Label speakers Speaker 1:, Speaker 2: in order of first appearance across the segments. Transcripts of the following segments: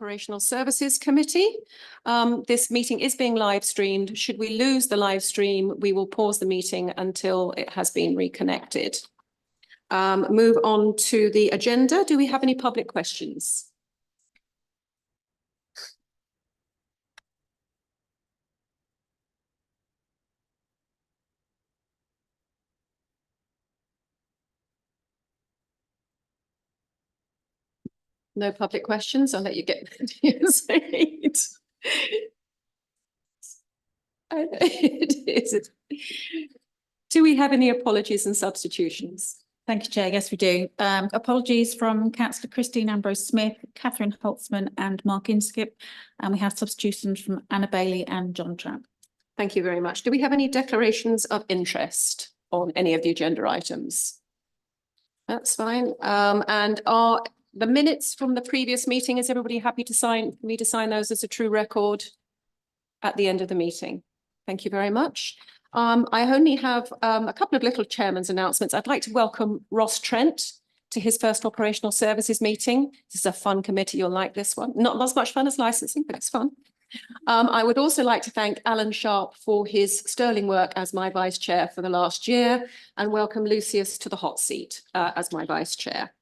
Speaker 1: Operational Services Committee. This meeting is being live streamed. Should we lose the live stream, we will pause the meeting until it has been reconnected. Move on to the agenda. Do we have any public questions? No public questions. I'll let you get it. It is. Do we have any apologies and substitutions?
Speaker 2: Thank you, Chair. Yes, we do. Apologies from Councillor Christine Ambrose-Smith, Catherine Holtzman and Mark Inskip. And we have substitutions from Anna Bailey and John Trapp.
Speaker 1: Thank you very much. Do we have any declarations of interest on any of the agenda items? That's fine. And are the minutes from the previous meeting, is everybody happy to sign, for me to sign those as a true record at the end of the meeting? Thank you very much. I only have a couple of little chairman's announcements. I'd like to welcome Ross Trent to his first operational services meeting. This is a fun committee. You'll like this one. Not as much fun as licensing, but it's fun. I would also like to thank Alan Sharp for his sterling work as my vice chair for the last year, and welcome Lucius to the hot seat as my vice chair.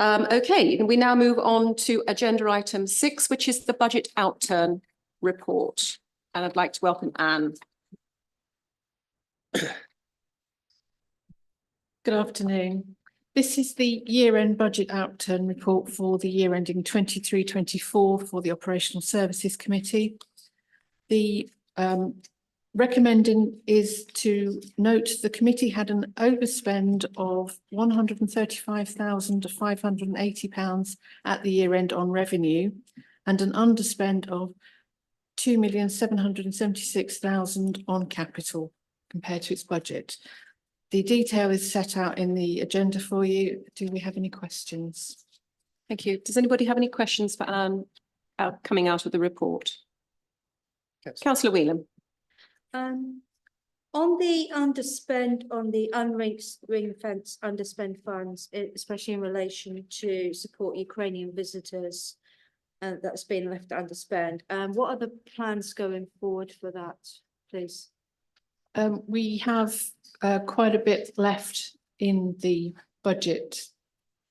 Speaker 1: Okay, we now move on to agenda item 6, which is the budget outturn report. And I'd like to welcome Anne.
Speaker 3: Good afternoon. This is the year-end budget outturn report for the year ending 23-24 for the Operational Services Committee. The recommending is to note the committee had an overspend of £135,580 at the year end on revenue and an underspend of £2,776,000 on capital compared to its budget. The detail is set out in the agenda for you. Do we have any questions?
Speaker 1: Thank you. Does anybody have any questions for Anne coming out of the report? Yes. Councillor Whelan.
Speaker 4: On the underspend on the ring-fenced underspend funds, especially in relation to support Ukrainian visitors that's been left underspend, what are the plans going forward for that, please?
Speaker 3: We have quite a bit left in the budget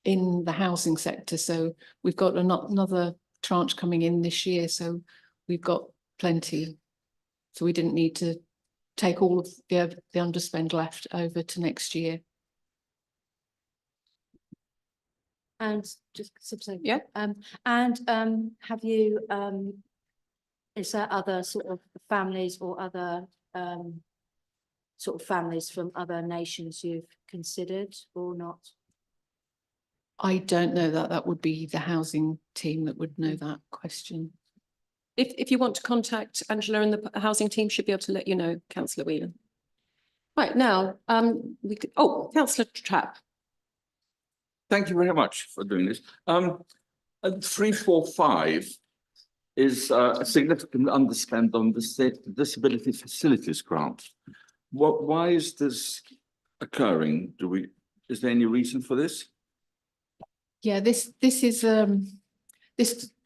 Speaker 3: in the housing sector. So we've got another tranche coming in this year. So we've got plenty. So we didn't need to take all of the underspend left over to next year.
Speaker 4: And just something,
Speaker 1: yeah.
Speaker 4: Have you is there other sort of families or other sort of families from other nations you've considered or not?
Speaker 3: I don't know that. That would be the housing team that would know that question.
Speaker 1: If you want to contact Angela, and the housing team should be able to let you know, Councillor Whelan. Right now, Councillor Trapp.
Speaker 5: Thank you very much for doing this. 345 is a significant underspend on the State Disability Facilities Grant. Why is this occurring? Is there any reason for this?
Speaker 3: Yeah, this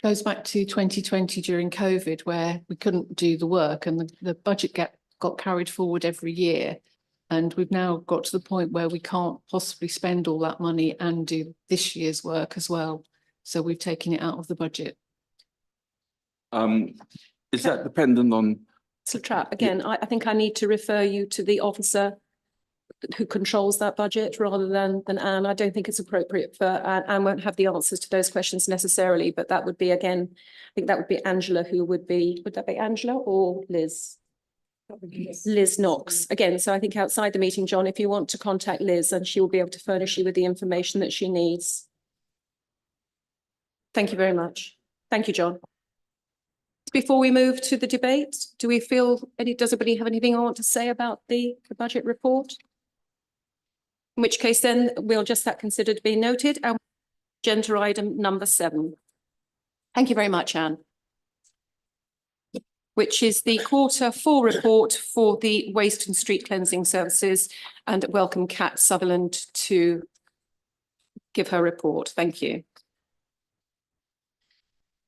Speaker 3: goes back to 2020 during COVID, where we couldn't do the work and the budget got carried forward every year. And we've now got to the point where we can't possibly spend all that money and do this year's work as well. So we've taken it out of the budget.
Speaker 5: Is that dependent on?
Speaker 1: So Trapp, again, I think I need to refer you to the officer who controls that budget rather than Anne. I don't think it's appropriate for Anne won't have the answers to those questions necessarily, but that would be, again, I think that would be Angela who would that be Angela or Liz? Liz Knox again. So I think outside the meeting, John, if you want to contact Liz, and she will be able to furnish you with the information that she needs. Thank you very much. Thank you, John. Before we move to the debate, does anybody have anything I want to say about the budget report? In which case then we'll just that considered be noted, and agenda item number 7. Thank you very much, Anne. Which is the Q4 report for the waste and street cleansing services, and welcome Kat Sutherland to give her report. Thank you.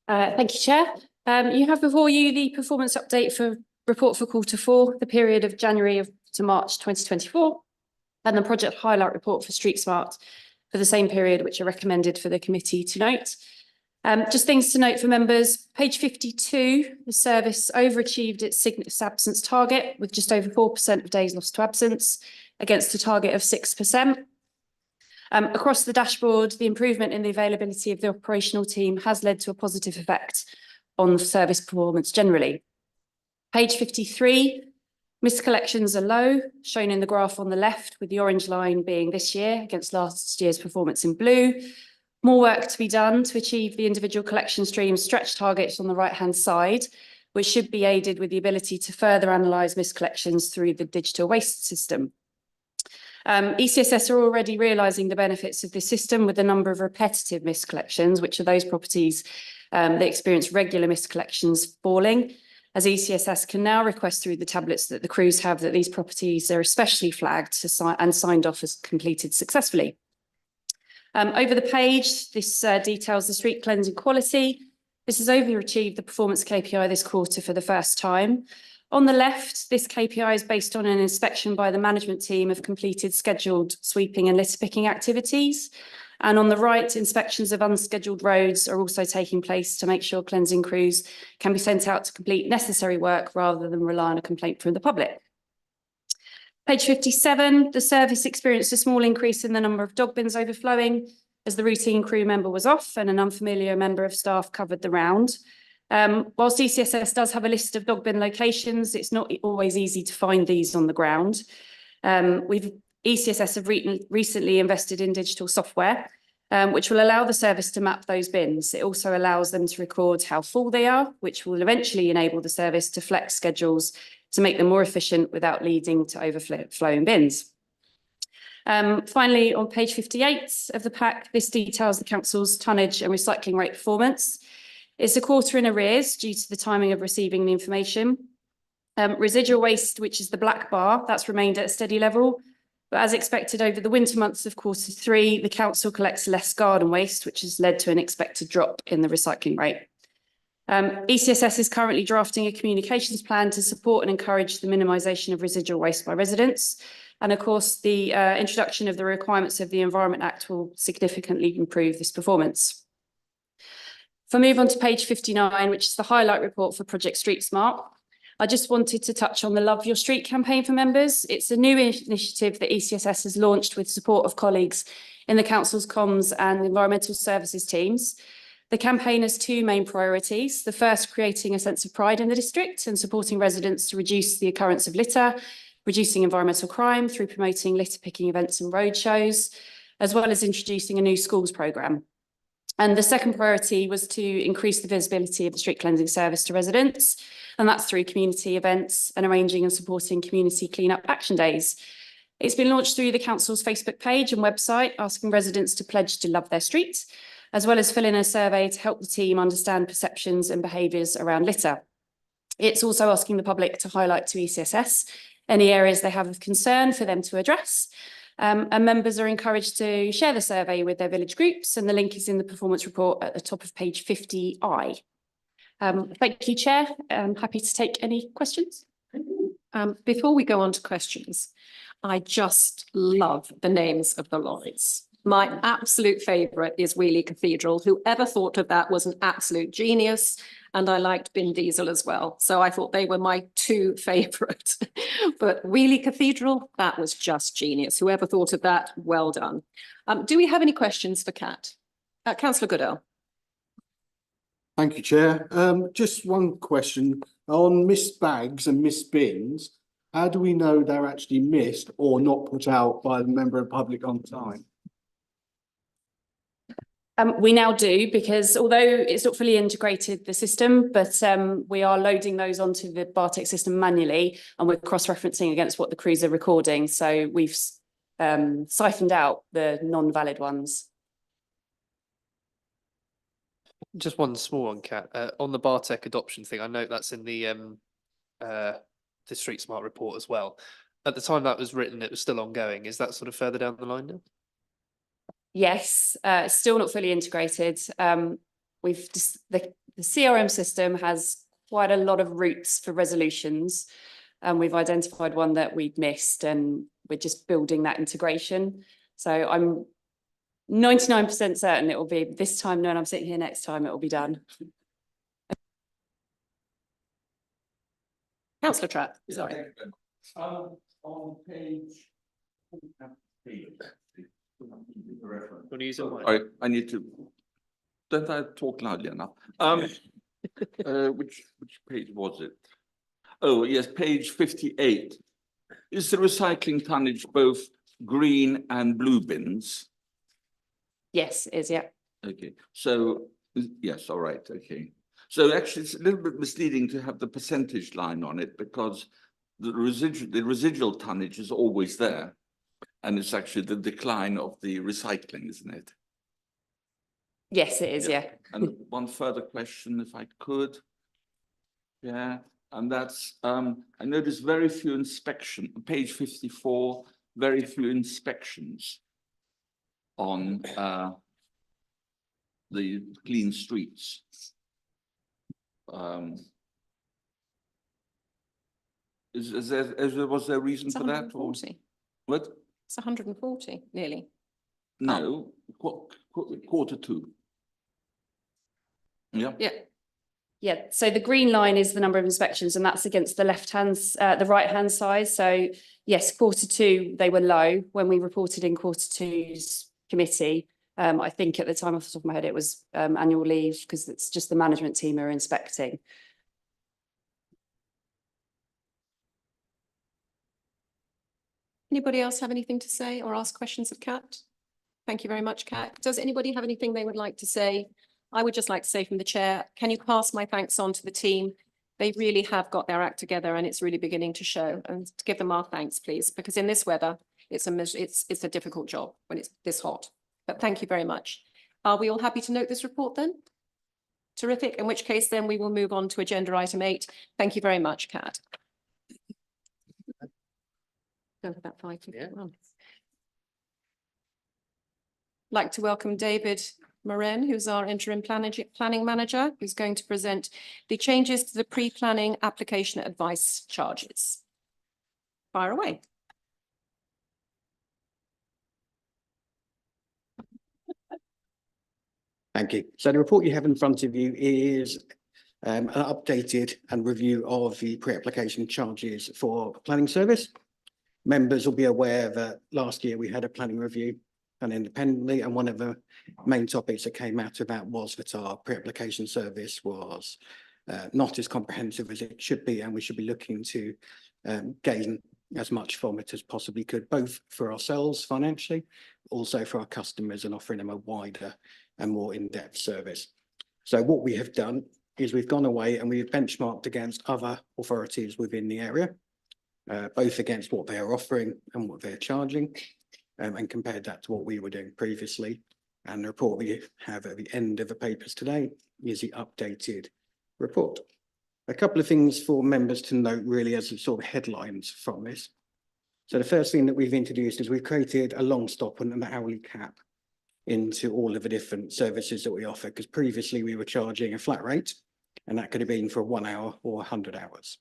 Speaker 6: Thank you, Chair. You have before you the performance update for report for Q4, the period of January to March 2024, and the project highlight report for Street Smart for the same period, which are recommended for the committee to note. Just things to note for members, page 52, the service overachieved its sickness absence target with just over 4% of days lost to absence against a target of 6%. Across the dashboard, the improvement in the availability of the operational team has led to a positive effect on service performance generally. Page 53, missed collections are low, shown in the graph on the left, with the orange line being this year against last year's performance in blue. More work to be done to achieve the individual collection stream stretch targets on the right-hand side, which should be aided with the ability to further analyse missed collections through the digital waste system. ECSS are already realising the benefits of this system with the number of repetitive missed collections, which are those properties that experience regular missed collections falling, as ECSS can now request through the tablets that the crews have that these properties are especially flagged and signed off as completed successfully. Over the page, this details the street cleansing quality. This has overachieved the performance KPI this quarter for the first time. On the left, this KPI is based on an inspection by the management team of completed scheduled sweeping and litter picking activities. And on the right, inspections of unscheduled roads are also taking place to make sure cleansing crews can be sent out to complete necessary work rather than rely on a complaint from the public. Page 57, the service experienced a small increase in the number of dog bins overflowing as the routine crew member was off and an unfamiliar member of staff covered the round. Whilst ECSS does have a list of dog bin locations, it's not always easy to find these on the ground. ECSS have recently invested in digital software, which will allow the service to map those bins. It also allows them to record how full they are, which will eventually enable the service to flex schedules to make them more efficient without leading to overflowing bins. Finally, on page 58 of the pack, this details the council's tonnage and recycling rate performance. It's a quarter in arrears due to the timing of receiving the information. Residual waste, which is the black bar, that's remained at a steady level. But as expected over the winter months of Q3, the council collects less garden waste, which has led to an expected drop in the recycling rate. ECSS is currently drafting a communications plan to support and encourage the minimisation of residual waste by residents. And of course, the introduction of the requirements of the Environment Act will significantly improve this performance. If I move on to page 59, which is the highlight report for Project Street Smart, I just wanted to touch on the Love Your Street campaign for members. It's a new initiative that ECSS has launched with support of colleagues in the council's comms and environmental services teams. The campaign has two main priorities. The first, creating a sense of pride in the district and supporting residents to reduce the occurrence of litter, reducing environmental crime through promoting litter picking events and road shows, as well as introducing a new schools programme. And the second priority was to increase the visibility of the street cleansing service to residents, and that's through community events and arranging and supporting community clean-up action days. It's been launched through the council's Facebook page and website, asking residents to pledge to love their street, as well as fill in a survey to help the team understand perceptions and behaviours around litter. It's also asking the public to highlight to ECSS any areas they have of concern for them to address. And members are encouraged to share the survey with their village groups, and the link is in the performance report at the top of page 50I. Thank you, Chair. I'm happy to take any questions.
Speaker 1: Before we go on to questions, I just love the names of the lines. My absolute favourite is Wheelie Cathedral. Whoever thought of that was an absolute genius. And I liked Bin Diesel as well. So I thought they were my two favourite. But Wheelie Cathedral, that was just genius. Whoever thought of that, well done. Do we have any questions for Kat? Councillor Goodall.
Speaker 7: Thank you, Chair. Just one question on missed bags and missed bins. How do we know they're actually missed or not put out by the member of the public on time?
Speaker 6: We now do, because although it's not fully integrated the system, but we are loading those onto the Bartek system manually, and we're cross-referencing against what the crews are recording. So we've siphoned out the non-valid ones.
Speaker 8: Just one small one, Kat. On the Bartek adoption thing, I know that's in the Street Smart report as well. At the time that was written, it was still ongoing. Is that sort of further down the line now?
Speaker 6: Yes, still not fully integrated. the CRM system has quite a lot of routes for resolutions. And we've identified one that we'd missed and we're just building that integration. So I'm 99% certain it will be this time, no, and I'm sitting here next time, it will be done.
Speaker 1: Councillor Trapp, sorry.
Speaker 5: On page.
Speaker 8: Want to use it?
Speaker 5: I need to, don't I talk loudly enough? Which page was it? Oh, yes, page 58. Is the recycling tonnage both green and blue bins?
Speaker 6: Yes, it is, yeah.
Speaker 5: Okay, so, yes, all right, okay. So actually, it's a little bit misleading to have the percentage line on it because the residual tonnage is always there. And it's actually the decline of the recycling, isn't it?
Speaker 6: Yes, it is, yeah.
Speaker 5: And one further question, if I could. Yeah, and that's, I noticed very few page 54, very few inspections on the clean streets. Was there a reason
Speaker 1: It's
Speaker 5: for that? Or
Speaker 1: 140.
Speaker 5: what?
Speaker 1: It's 140, nearly.
Speaker 5: No, quarter two. Yeah.
Speaker 1: Yeah,
Speaker 6: Yeah, so the green line is the number of inspections and that's against the the right-hand side. So yes, quarter two, they were low when we reported in quarter two's committee. I think at the time off the top of my head, it was annual leave because it's just the management team are inspecting.
Speaker 1: anybody else have anything to say or ask questions of Kat? Thank you very much, Kat. Does anybody have anything they would like to say? I would just like to say from the chair, can you pass my thanks on to the team? They really have got their act together and it's really beginning to show, and to give them our thanks, please, because in this weather, it's a difficult job when it's this hot. But thank you very much. Are we all happy to note this report then? Terrific, in which case then we will move on to agenda item 8. Thank you very much, Kat. Go for that 5:51. Like to welcome David Moren, who's our interim planning manager, who's going to present the changes to the pre-planning application advice charges. Fire away.
Speaker 9: Thank you. So the report you have in front of you is an updated and review of the pre-application charges for planning service. Members will be aware that last year we had a planning review done independently, and one of the main topics that came out of that was that our pre-application service was not as comprehensive as it should be, and we should be looking to gain as much from it as possibly could, both for ourselves financially, also for our customers, and offering them a wider and more in-depth service. So what we have done is we've gone away and we've benchmarked against other authorities within the area, both against what they are offering and what they're charging, and compared that to what we were doing previously. And the report we have at the end of the papers today is the updated report. A couple of things for members to note really as sort of headlines from this. So the first thing that we've introduced is we've created a long stop and an hourly cap into all of the different services that we offer, because previously we were charging a flat rate and that could have been for 1 hour or 100 hours.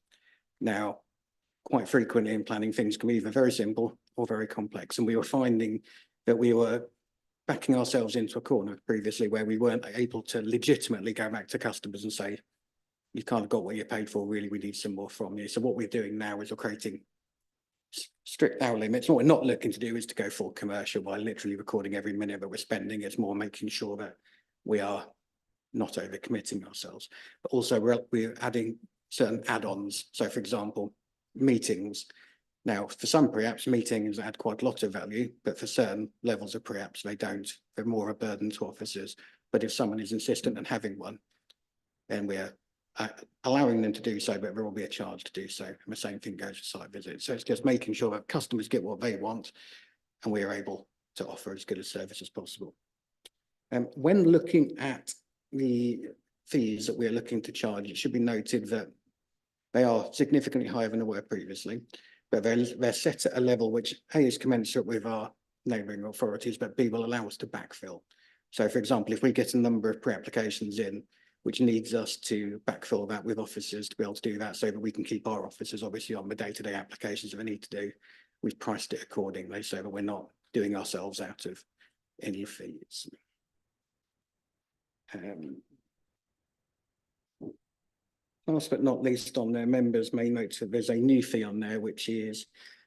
Speaker 9: Now, quite frequently in planning, things can be either very simple or very complex, and we were finding that we were backing ourselves into a corner previously where we weren't able to legitimately go back to customers and say, you kind of got what you paid for, really, we need some more from you. So what we're doing now is we're creating strict hour limits. What we're not looking to do is to go full commercial by literally recording every minute that we're spending. It's more making sure that we are not overcommitting ourselves, but also we're adding certain add-ons. So for example, meetings. Now, for some pre-apps, meetings add quite a lot of value, but for certain levels of pre-apps, they don't. They're more a burden to officers. But if someone is insistent on having one, then we're allowing them to do so, but there will be a charge to do so. And the same thing goes for site visits. So it's just making sure that customers get what they want and we are able to offer as good a service as possible. When looking at the fees that we're looking to charge, it should be noted that they are significantly higher than they were previously, but they're set at a level which A is commensurate with our neighbouring authorities, but B will allow us to backfill. So for example, if we get a number of pre-applications in, which needs us to backfill that with officers to be able to do that so that we can keep our officers obviously on the day-to-day applications that we need to do, we've priced it accordingly so that we're not doing ourselves out of any fees. Last but not least, on their members may note that there's a new fee on there, which is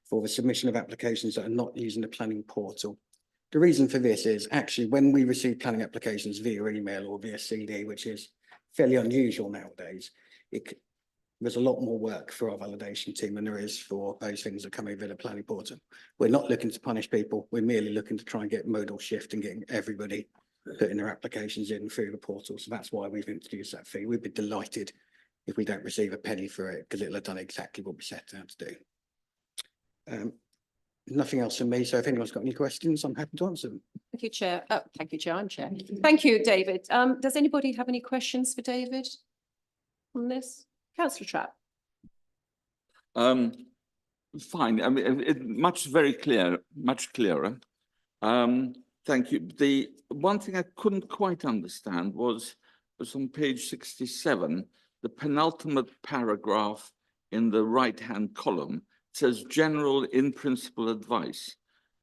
Speaker 9: for the submission of applications that are not using the planning portal. The reason for this is actually when we receive planning applications via email or via CD, which is fairly unusual nowadays, there's a lot more work for our validation team than there is for those things that come over the planning portal. We're not looking to punish people. We're merely looking to try and get modal shift and getting everybody putting their applications in through the portal. So that's why we've introduced that fee. We'd be delighted if we don't receive a penny for it because it'll have done exactly what we set out to do. Nothing else from me. So if anyone's got any questions, I'm happy to answer them.
Speaker 1: Thank you, Chair. Oh, thank you, Chair. I'm Chair. Thank you, David. Does anybody have any questions for David on this? Councillor Trapp.
Speaker 5: Fine. I mean, very clear, much clearer. Thank you. The one thing I couldn't quite understand was on page 67, the penultimate paragraph in the right-hand column says general in principle advice.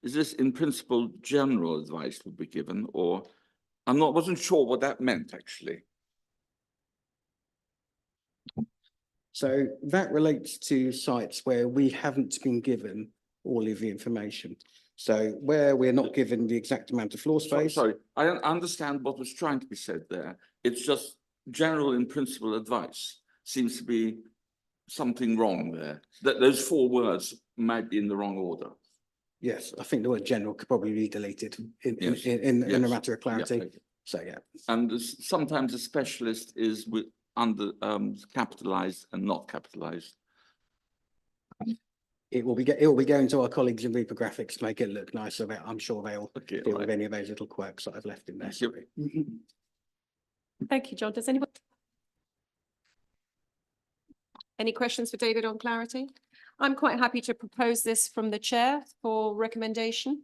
Speaker 5: Is this in principle general advice would be given, or wasn't sure what that meant actually.
Speaker 9: So that relates to sites where we haven't been given all of the information. So where we're not given the exact amount of floor space.
Speaker 5: Sorry, I understand what was trying to be said there. It's just general in principle advice. Seems to be something wrong there. That those 4 words might be in the wrong order.
Speaker 9: Yes, I think the word general could probably be deleted in
Speaker 5: Yes.
Speaker 9: a matter of clarity.
Speaker 5: Yeah.
Speaker 9: So yeah.
Speaker 5: And sometimes a specialist is under capitalized and not capitalized.
Speaker 9: It will be going to our colleagues in Reprographics to make it look nicer. But I'm sure they'll deal with any of those little quirks that I've left in there.
Speaker 5: Thank you.
Speaker 1: Thank you, John. Does anyone? Any questions for David on clarity? I'm quite happy to propose this from the chair for recommendation.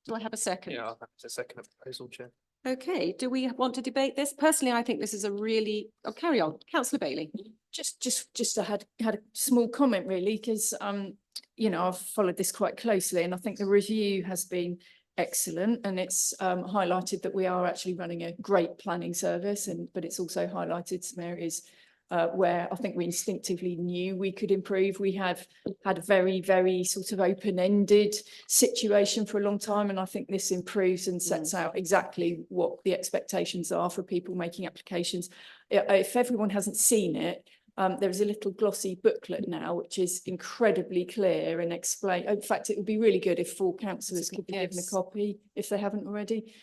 Speaker 1: Do I have a second?
Speaker 8: Yeah, I'll have to second the proposal, Chair.
Speaker 1: Okay, do we want to debate this? Personally, I think this is a really, carry on, Councillor Bailey.
Speaker 10: I had a small comment really, because you know, I've followed this quite closely and I think the review has been excellent and it's highlighted that we are actually running a great planning service, but it's also highlighted some areas where I think we instinctively knew we could improve. We have had a very, very sort of open-ended situation for a long time, and I think this improves and sets out exactly what the expectations are for people making applications. If everyone hasn't seen it, there is a little glossy booklet now, which is incredibly clear and explain. In fact, it would be really good if full councillors could be given a copy if they haven't already.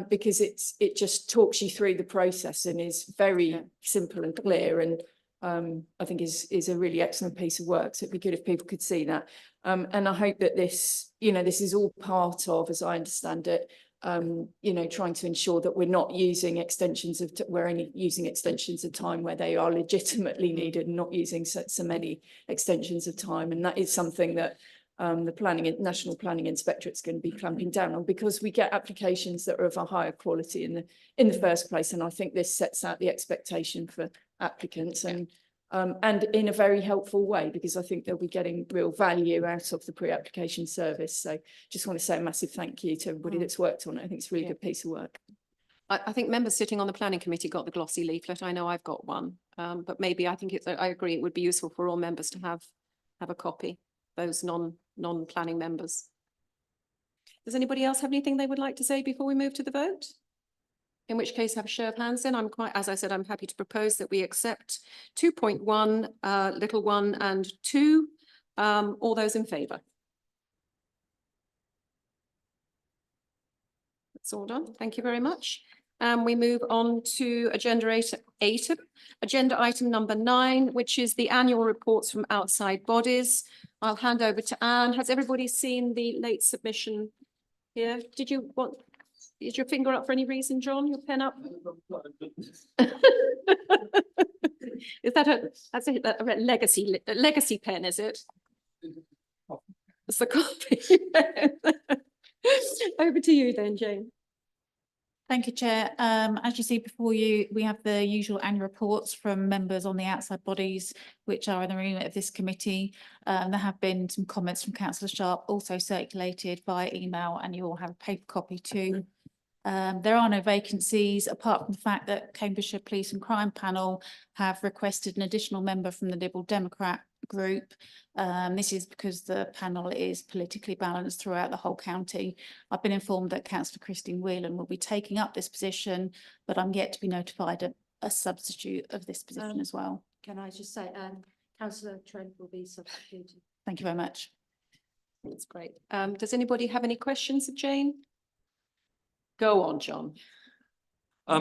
Speaker 10: Because it just talks you through the process and is very simple and clear, and I think is a really excellent piece of work. So it'd be good if people could see that. And I hope that this, you know, this is all part of, as I understand it, you know, trying to ensure that we're not using extensions of, we're only using extensions of time where they are legitimately needed, and not using so many extensions of time. And that is something that the National Planning Inspectorate is going to be clamping down on, because we get applications that are of a higher quality in the first place. And I think this sets out the expectation for applicants and in a very helpful way, because I think they'll be getting real value out of the pre-application service. So just want to say a massive thank you to everybody that's worked on it. I think it's a really good piece of work.
Speaker 1: I think members sitting on the planning committee got the glossy leaflet. I know I've got one, but maybe I think I agree it would be useful for all members to have a copy, those non-planning members. Does anybody else have anything they would like to say before we move to the vote? In which case, have a show of hands then. As I said, I'm happy to propose that we accept 2.1, little 1 and 2. All those in favour? That's all done. Thank you very much. And we move on to agenda item number 9, which is the annual reports from outside bodies. I'll hand over to Anne. Has everybody seen the late submission here? Is your finger up for any reason, John? Your pen up? Is that a legacy pen, is it? It's the copy. Over to you then, Jane.
Speaker 2: Thank you, Chair. As you see before you, we have the usual annual reports from members on the outside bodies, which are in the remit of this committee. There have been some comments from Councillor Sharp, also circulated by email, and you all have a paper copy too. There are no vacancies, apart from the fact that Cambridgeshire Police and Crime Panel have requested an additional member from the Liberal Democrat group. This is because the panel is politically balanced throughout the whole county. I've been informed that Councillor Christine Whelan will be taking up this position, but I'm yet to be notified of a substitute of this position as well.
Speaker 4: Can I just say, councillor Trent will be substituted.
Speaker 2: Thank you very much.
Speaker 1: That's great. Does anybody have any questions of Jane? Go on, John.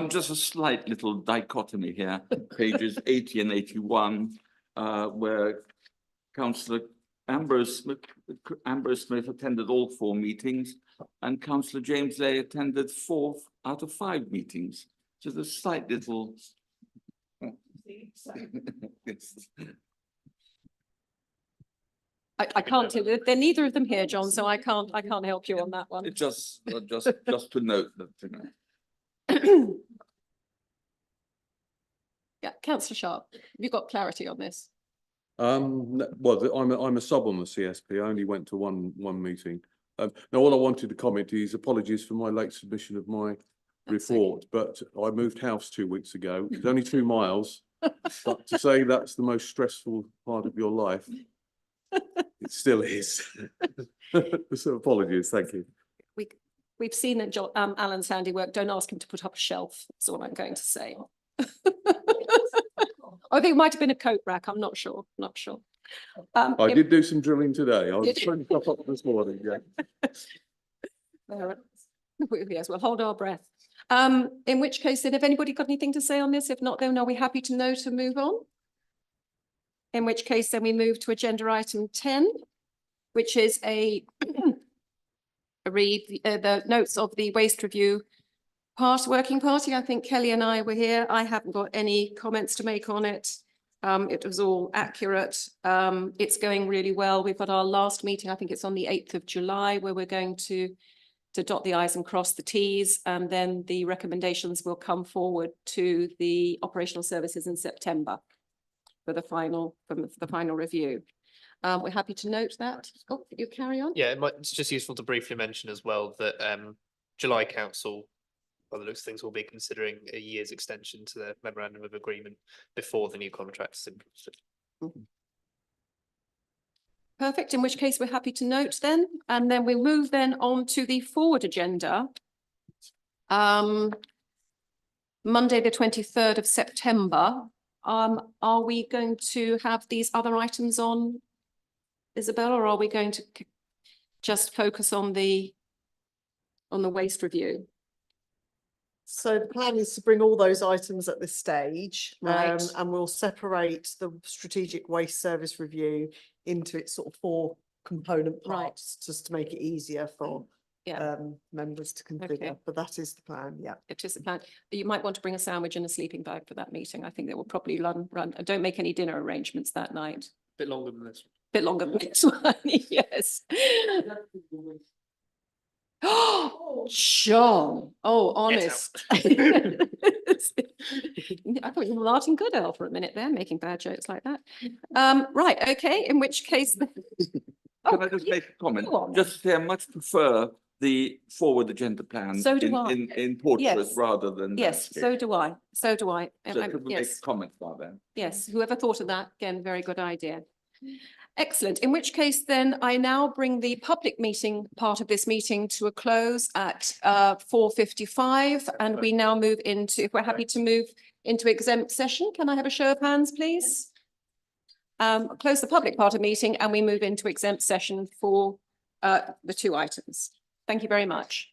Speaker 5: Just a slight little dichotomy here, pages 80 and 81, where Councillor Ambrose Smith attended all 4 meetings and Councillor James Lay attended 4 out of 5 meetings. Just a slight little. Yes.
Speaker 1: I can't tell you, they're neither of them here, John, so I can't help you on that one.
Speaker 5: It just to note that, you know.
Speaker 1: Yeah, Councillor Sharp, have you got clarity on this?
Speaker 11: Well, I'm a sub on the CSP. I only went to one meeting. Now all I wanted to comment is apologies for my late submission of my
Speaker 1: That's
Speaker 11: report, but I moved house 2 weeks ago. It's only 2 miles, but to say that's the most stressful part of your life, it still is. So apologies, thank you.
Speaker 1: We've seen that John, Alan's handiwork. Don't ask him to put up a shelf. That's all I'm going to say. I think it might have been a coat rack. I'm not sure. Not sure.
Speaker 11: I did do some drilling today. I was
Speaker 1: Did you?
Speaker 11: putting stuff up this morning, yeah.
Speaker 1: Yes, we'll hold our breath. In which case, then, have anybody got anything to say on this? If not, then are we happy to know to move on? In which case, then we move to agenda item 10, which is a read the notes of the waste review working party. I think Kelly and I were here. I haven't got any comments to make on it. It was all accurate. It's going really well. We've got our last meeting. I think it's on the 8th of July, where we're going to dot the i's and cross the t's, and then the recommendations will come forward to the operational services in September for the final review. We're happy to note that. Oh, you carry on.
Speaker 8: Yeah, it's just useful to briefly mention as well that July Council, by the looks of things, will be considering a year's extension to the memorandum of agreement before the new contract is implemented.
Speaker 1: Perfect, in which case we're happy to note then, and then we move then on to the forward agenda. Monday, the 23rd of September. Are we going to have these other items on, Isabel, or are we going to just focus on the waste review?
Speaker 12: So the plan is to bring all those items at this stage,
Speaker 1: Right.
Speaker 12: and we'll separate the strategic waste service review into its sort of 4 component
Speaker 1: Right.
Speaker 12: parts, just to make it easier for
Speaker 1: Yeah.
Speaker 12: members to consider.
Speaker 1: Okay.
Speaker 12: But that is the plan, yeah.
Speaker 1: It is the plan. You might want to bring a sandwich and a sleeping bag for that meeting. I think they will probably run. Don't make any dinner arrangements that night.
Speaker 8: Bit longer than this.
Speaker 1: Bit longer than this one, yes. Oh, John. Oh, honest. I thought you were Martin Goodell for a minute there, making bad jokes like that. Right, okay, in which case.
Speaker 5: Can I just make a comment?
Speaker 1: go on.
Speaker 5: Just to say, I much prefer the forward agenda plan
Speaker 1: So do I.
Speaker 5: in portrait
Speaker 1: Yes.
Speaker 5: rather than.
Speaker 1: Yes, so do I. So do I.
Speaker 5: So could we make
Speaker 1: Yes.
Speaker 5: a comment about that?
Speaker 1: Yes, whoever thought of that, again, very good idea. Excellent. In which case then I now bring the public meeting part of this meeting to a close at 4:55, and we now move into, if we're happy to move into exempt session, can I have a show of hands, please? Close the public part of meeting and we move into exempt session for the 2 items. Thank you very much.